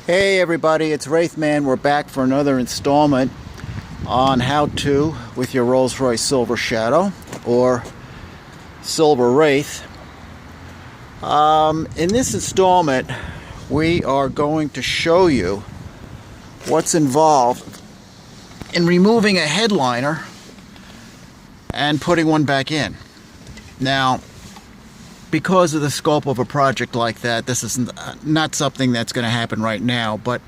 Hey everybody, it's Wraithman. We're back for another installment on how to with your Rolls-Royce Silver Shadow or Silver Wraith. In this installment, we are going to show you what's involved in removing a headliner and putting one back in. Now, because of the scope of a project like that, this is not something that's going to happen right now, but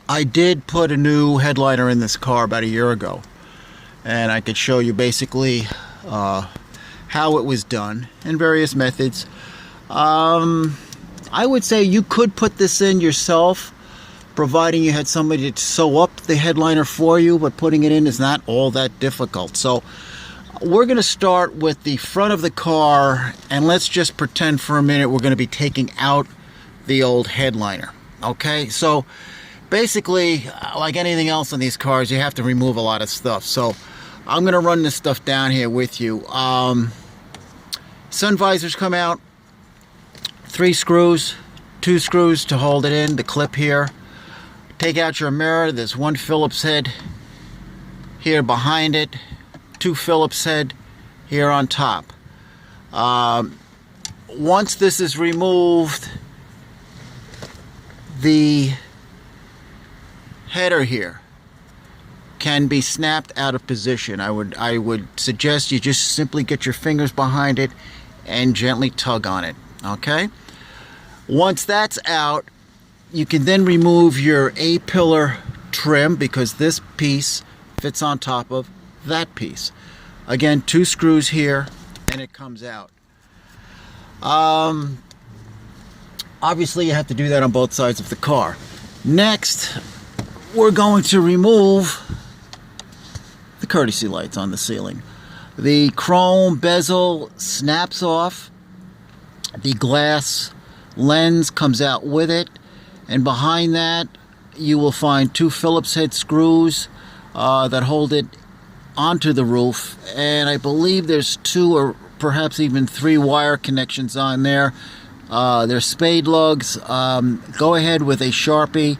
I did put a new headliner in this car about a year ago, and I could show you basically how it was done and various methods. I would say you could put this in yourself, providing you had somebody to sew up the headliner for you, but putting it in is not all that difficult. So we're going to start with the front of the car, and let's just pretend for a minute we're going to be taking out the old headliner. Okay, so basically, like anything else on these cars, you have to remove a lot of stuff. So I'm going to run this stuff down here with you. Sun visors come out, 3 screws, 2 screws to hold it in, the clip here. Take out your mirror. There's 1 Phillips head here behind it, 2 Phillips head here on top. Once this is removed, the header here can be snapped out of position. I would suggest you just simply get your fingers behind it and gently tug on it. Okay? Once that's out, you can then remove your A-pillar trim, because this piece fits on top of that piece. Again, 2 screws here and it comes out. Obviously you have to do that on both sides of the car. Next, we're going to remove the courtesy lights on the ceiling. The chrome bezel snaps off, the glass lens comes out with it, and behind that you will find 2 Phillips head screws that hold it onto the roof, and I believe there's 2 or perhaps even 3 wire connections on there. They're spade lugs. Go ahead with a Sharpie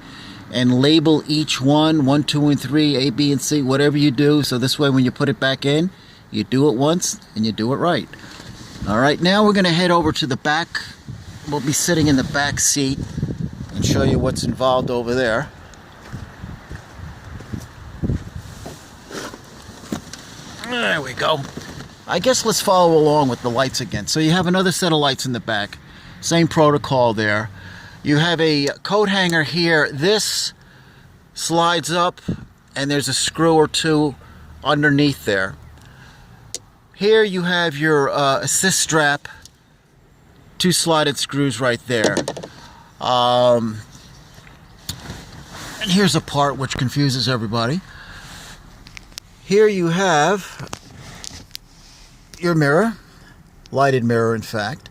and label each one, 1, 2, and 3, A, B, and C, whatever you do, so this way when you put it back in, you do it once and you do it right. Alright, now we're going to head over to the back. We'll be sitting in the back seat and show you what's involved over there. There we go. I guess let's follow along with the lights again. So you have another set of lights in the back. Same protocol there. You have a coat hanger here. This slides up and there's a screw or 2 underneath there. Here you have your assist strap. 2 slotted screws right there. And here's a part which confuses everybody. Here you have your mirror, lighted mirror in fact.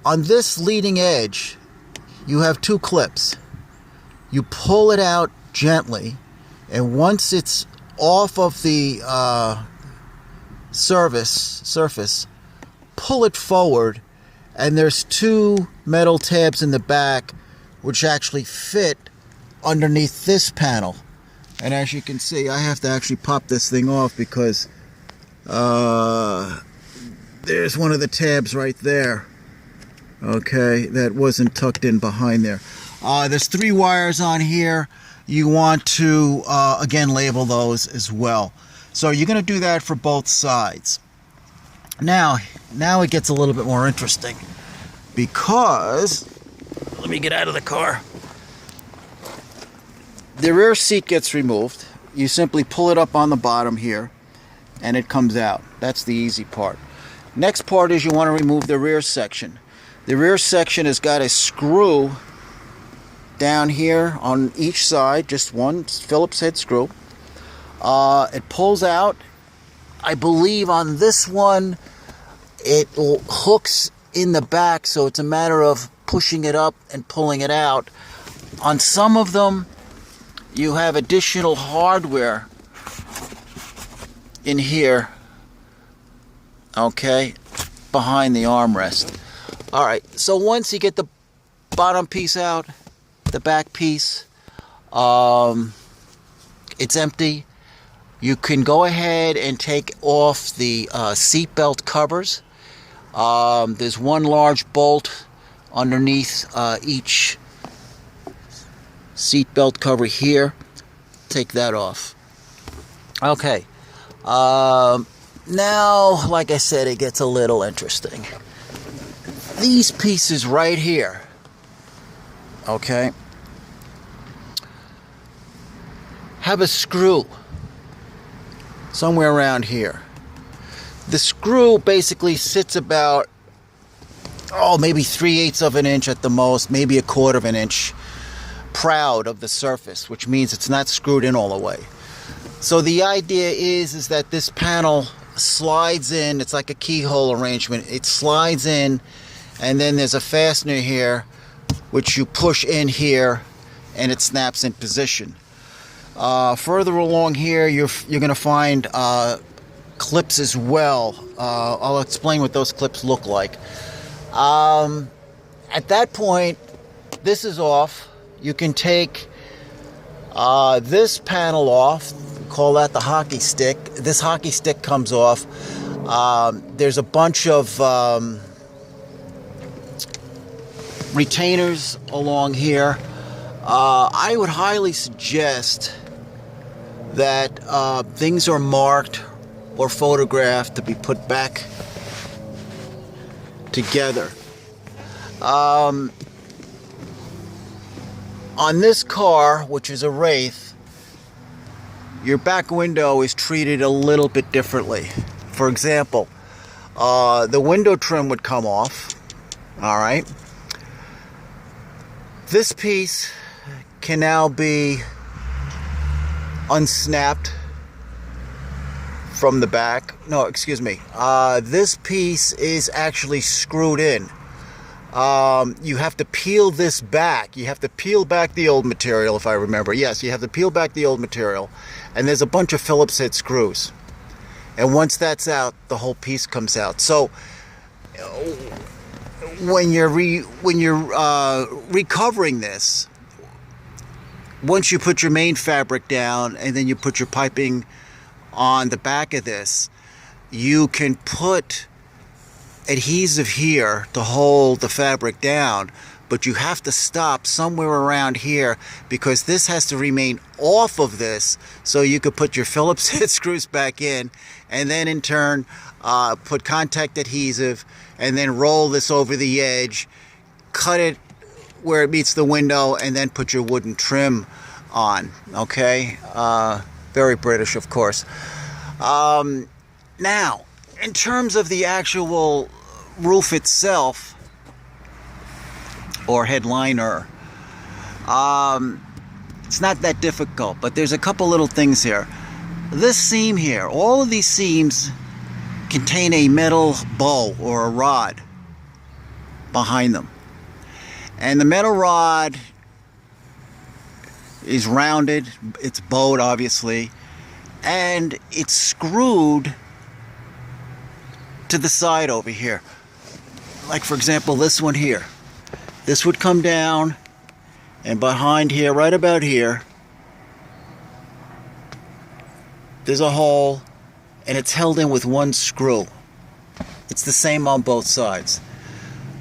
On this leading edge, you have 2 clips. You pull it out gently, and once it's off of the surface, pull it forward, and there's 2 metal tabs in the back which actually fit underneath this panel. And as you can see, I have to actually pop this thing off because there's one of the tabs right there. Okay, that wasn't tucked in behind there. There's 3 wires on here. You want to, again, label those as well. So you're going to do that for both sides. Now it gets a little bit more interesting, because, let me get out of the car. The rear seat gets removed. You simply pull it up on the bottom here and it comes out. That's the easy part. Next part is you want to remove the rear section. The rear section has got a screw down here on each side, just 1 Phillips head screw. It pulls out. I believe on this one it hooks in the back, so it's a matter of pushing it up and pulling it out. On some of them you have additional hardware in here, okay, behind the armrest. Alright, so once you get the bottom piece out, the back piece, it's empty. You can go ahead and take off the seat belt covers. There's one large bolt underneath each seat belt cover here. Take that off. Okay. Now, like I said, it gets a little interesting. These pieces right here, okay, have a screw somewhere around here. The screw basically sits about, maybe 3/8 of an inch at the most, maybe 1/4 of an inch proud of the surface, which means it's not screwed in all the way. So the idea is that this panel slides in. It's like a keyhole arrangement. It slides in, and then there's a fastener here which you push in here and it snaps in position. Further along here, you're going to find clips as well. I'll explain what those clips look like. At that point, this is off. You can take this panel off. We call that the hockey stick. This hockey stick comes off. There's a bunch of retainers along here. I would highly suggest that things are marked or photographed to be put back together. On this car, which is a Wraith, your back window is treated a little bit differently. For example, the window trim would come off. All right. This piece can now be unsnapped from the back. No, excuse me. This piece is actually screwed in. You have to peel this back. You have to peel back the old material, if I remember. Yes, you have to peel back the old material. And there's a bunch of Phillips head screws. And once that's out, the whole piece comes out. So when you're recovering this, once you put your main fabric down and then you put your piping on the back of this, you can put adhesive here to hold the fabric down, but you have to stop somewhere around here because this has to remain off of this so you could put your Phillips head screws back in, and then in turn put contact adhesive and then roll this over the edge, cut it where it meets the window, and then put your wooden trim on. Okay, very British, of course. Now, in terms of the actual roof itself, or headliner, it's not that difficult, but there's a couple little things here. This seam here, all of these seams contain a metal bow or a rod behind them. And the metal rod is rounded, it's bowed obviously, and it's screwed to the side over here. Like for example, this one here. This would come down, and behind here, right about here, there's a hole, and it's held in with one screw. It's the same on both sides.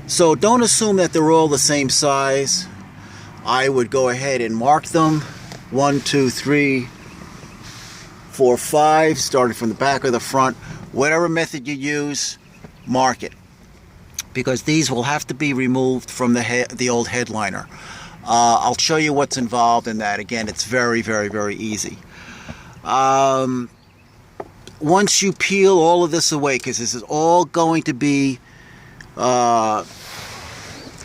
So don't assume that they're all the same size. I would go ahead and mark them. 1, 2, 3, 4, 5, starting from the back or the front. Whatever method you use, mark it, because these will have to be removed from the old headliner. I'll show you what's involved in that. Again, it's very, very, very easy. Once you peel all of this away, because this is all going to be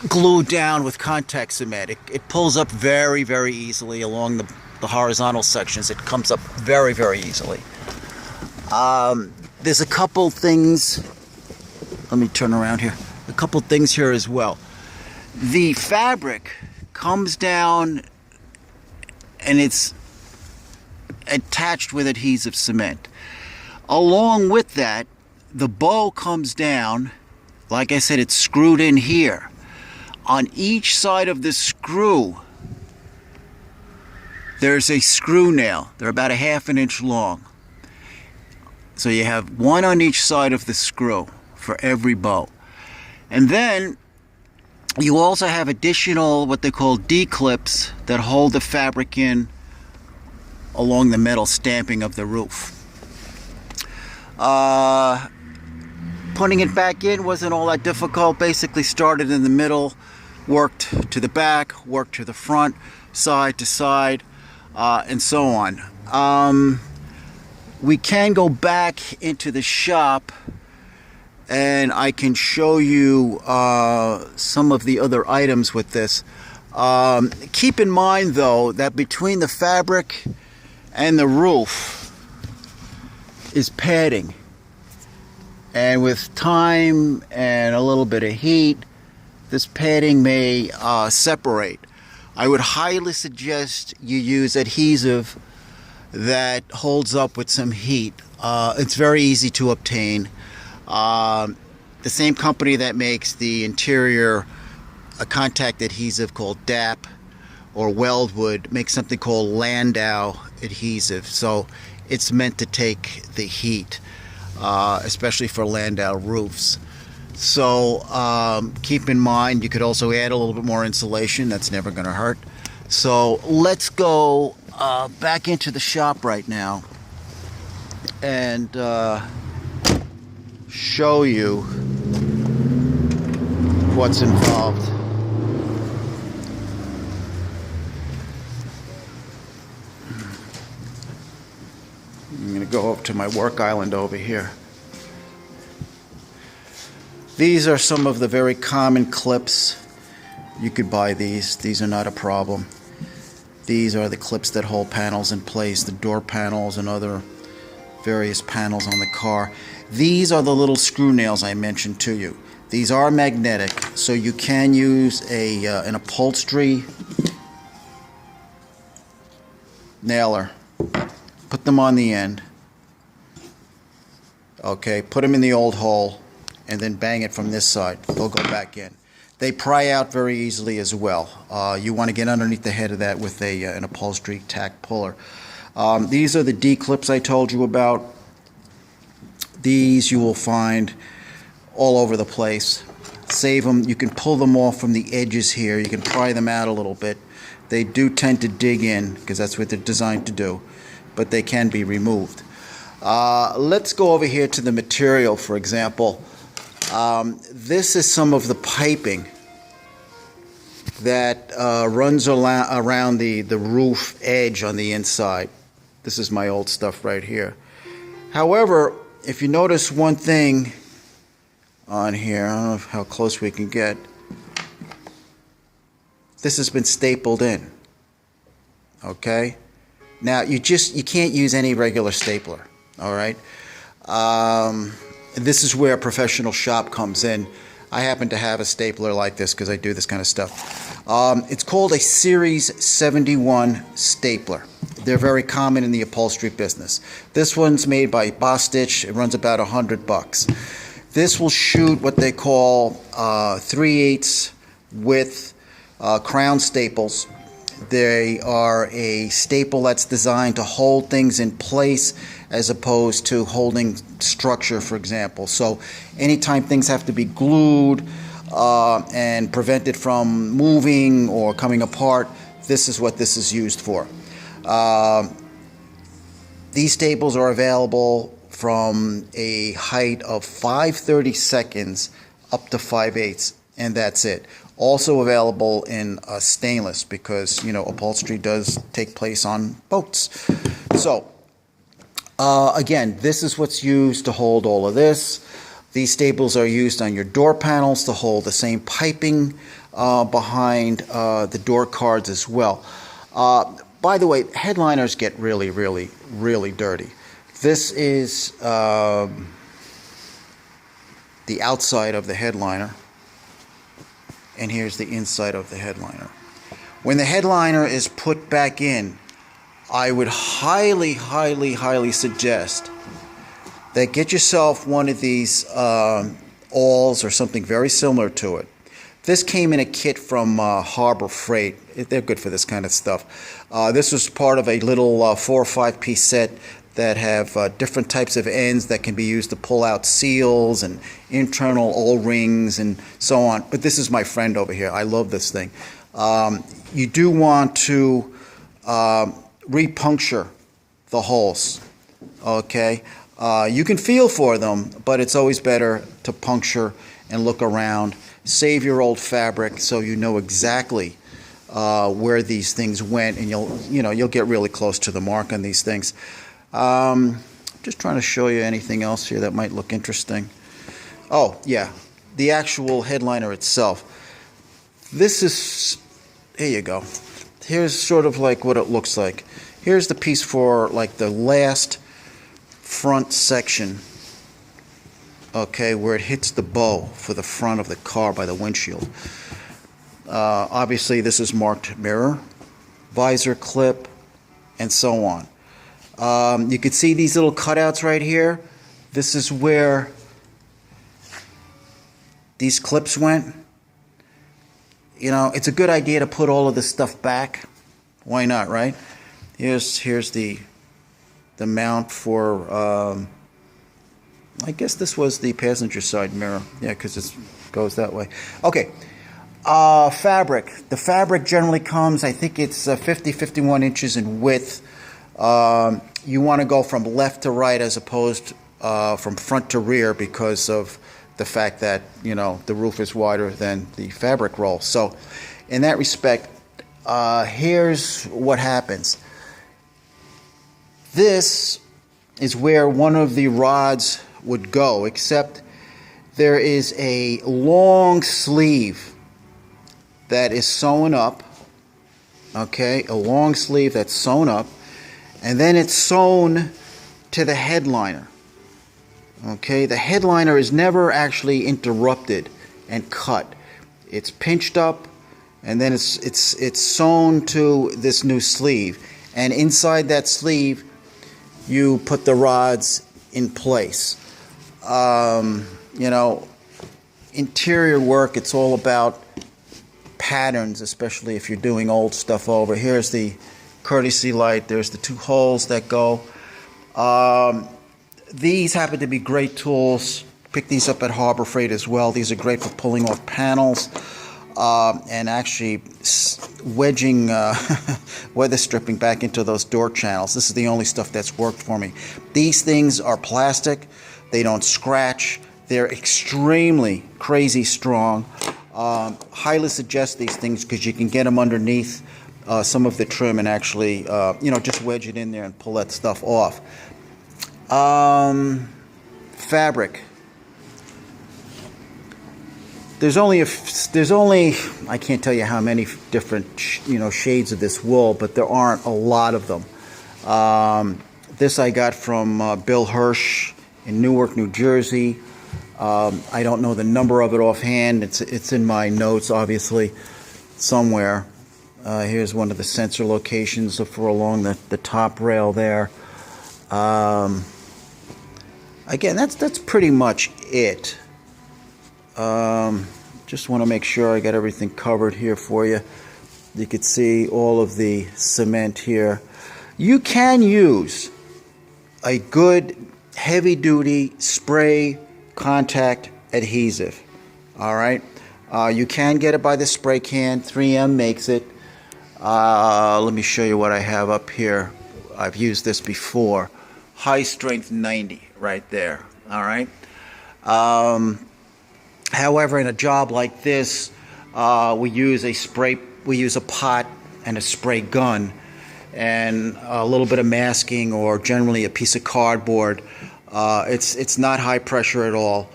glued down with contact cement, it pulls up very, very easily along the horizontal sections. It comes up very, very easily. There's a couple things. Let me turn around here. A couple things here as well. The fabric comes down and it's attached with adhesive cement. Along with that, the bow comes down. Like I said, it's screwed in here. on each side of the screw, there's a screw nail. They're about a ½ inch long. So you have one on each side of the screw for every bow. And then you also have additional what they call D-clips that hold the fabric in along the metal stamping of the roof. Putting it back in wasn't all that difficult. Basically started in the middle, worked to the back, worked to the front, side to side, and so on. We can go back into the shop and I can show you some of the other items with this. Keep in mind though that between the fabric and the roof is padding, and with time and a little bit of heat, this padding may separate. I would highly suggest you use adhesive that holds up with some heat. It's very easy to obtain. The same company that makes the interior contact adhesive called DAP or Weldwood makes something called Landau adhesive. So it's meant to take the heat, especially for Landau roofs. So keep in mind, you could also add a little bit more insulation. That's never going to hurt. So let's go back into the shop right now and show you what's involved. I'm going to go up to my work island over here. These are some of the very common clips. You could buy these. These are not a problem. These are the clips that hold panels in place, the door panels and other various panels on the car. These are the little screw nails I mentioned to you. These are magnetic, so you can use an upholstery nailer. Put them on the end. Okay, put them in the old hole and then bang it from this side. They'll go back in. They pry out very easily as well. You want to get underneath the head of that with an upholstery tack puller. These are the D-clips I told you about. These you will find all over the place. Save them. You can pull them off from the edges here. You can pry them out a little bit. They do tend to dig in because that's what they're designed to do, but they can be removed. Let's go over here to the material, for example. This is some of the piping that runs around the roof edge on the inside. This is my old stuff right here. However, if you notice one thing on here, I don't know how close we can get. This has been stapled in. Okay? Now you can't use any regular stapler. All right? This is where a professional shop comes in. I happen to have a stapler like this because I do this kind of stuff. It's called a Series 71 stapler. They're very common in the upholstery business. This one's made by Bostitch. It runs about $100. This will shoot what they call 3/8 width crown staples. They are a staple that's designed to hold things in place as opposed to holding structure, for example. So anytime things have to be glued and prevented from moving or coming apart, this is what this is used for. These staples are available from a height of 5/32 up to 5/8, and that's it. Also available in stainless because, you know, upholstery does take place on boats. So, again, this is what's used to hold all of this. These staples are used on your door panels to hold the same piping behind the door cards as well. By the way, headliners get really, really, really dirty. This is the outside of the headliner. And here's the inside of the headliner. When the headliner is put back in, I would highly, highly, highly suggest that get yourself one of these awls or something very similar to it. This came in a kit from Harbor Freight. They're good for this kind of stuff. This was part of a little 4 or 5 piece set that have different types of ends that can be used to pull out seals and internal O-rings and so on. But this is my friend over here. I love this thing. You do want to repuncture the holes, okay? You can feel for them, but it's always better to puncture and look around. Save your old fabric so you know exactly where these things went, and you'll get really close to the mark on these things. Just trying to show you anything else here that might look interesting. Oh yeah, the actual headliner itself. This is, here you go. Here's sort of like what it looks like. Here's the piece for like the last front section, okay, where it hits the bow for the front of the car by the windshield. Obviously this is marked mirror, visor clip, and so on. You can see these little cutouts right here. This is where these clips went. You know, it's a good idea to put all of this stuff back. Why not, right? Here's the mount for, I guess this was the passenger side mirror. Yeah, because it goes that way. Okay. Fabric. The fabric generally comes, I think it's 51 inches in width. You want to go from left to right as opposed from front to rear because of the fact that, you know, the roof is wider than the fabric roll. So in that respect, here's what happens. This is where one of the rods would go, except there is a long sleeve that is sewn up, okay, a long sleeve that's sewn up, and then it's sewn to the headliner. Okay, the headliner is never actually interrupted and cut. It's pinched up, and then it's sewn to this new sleeve, and inside that sleeve you put the rods in place. You know, interior work, it's all about patterns, especially if you're doing old stuff over. Here's the courtesy light. There's the 2 holes that go. These happen to be great tools. Pick these up at Harbor Freight as well. These are great for pulling off panels and actually wedging weather stripping back into those door channels. This is the only stuff that's worked for me. These things are plastic. They don't scratch. They're extremely crazy strong. Highly suggest these things because you can get them underneath some of the trim and actually, you know, just wedge it in there and pull that stuff off. Fabric. There's only I can't tell you how many different shades of this wool, but there aren't a lot of them. This I got from Bill Hirsch in Newark, New Jersey. I don't know the number of it offhand. It's in my notes, obviously, somewhere. Here's one of the sensor locations for along the top rail there. Again, that's pretty much it. Just want to make sure I got everything covered here for you. You can see all of the cement here. You can use a good heavy-duty spray contact adhesive. All right, you can get it by the spray can. 3M makes it. Let me show you what I have up here. I've used this before. High strength 90 right there. All right. However, in a job like this, we use a pot and a spray gun and a little bit of masking, or generally a piece of cardboard. It's not high pressure at all,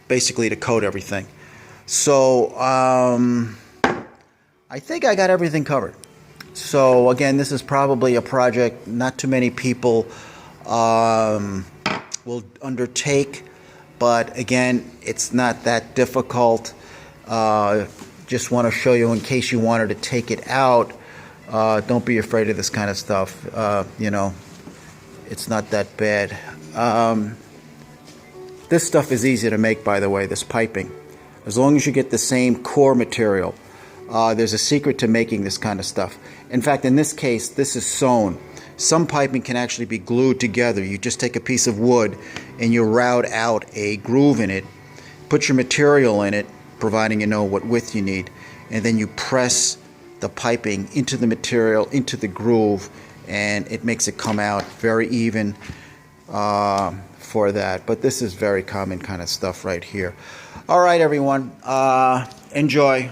basically to coat everything. So I think I got everything covered. So again, this is probably a project not too many people will undertake, but again, it's not that difficult. Just want to show you in case you wanted to take it out. Don't be afraid of this kind of stuff. It's not that bad. This stuff is easy to make, by the way, this piping. as long as you get the same core material. There's a secret to making this kind of stuff. In fact, in this case, this is sewn. Some piping can actually be glued together. You just take a piece of wood and you route out a groove in it, put your material in it, providing you know what width you need, and then you press the piping into the material, into the groove, and it makes it come out very even for that. But this is very common kind of stuff right here. All right, everyone, enjoy.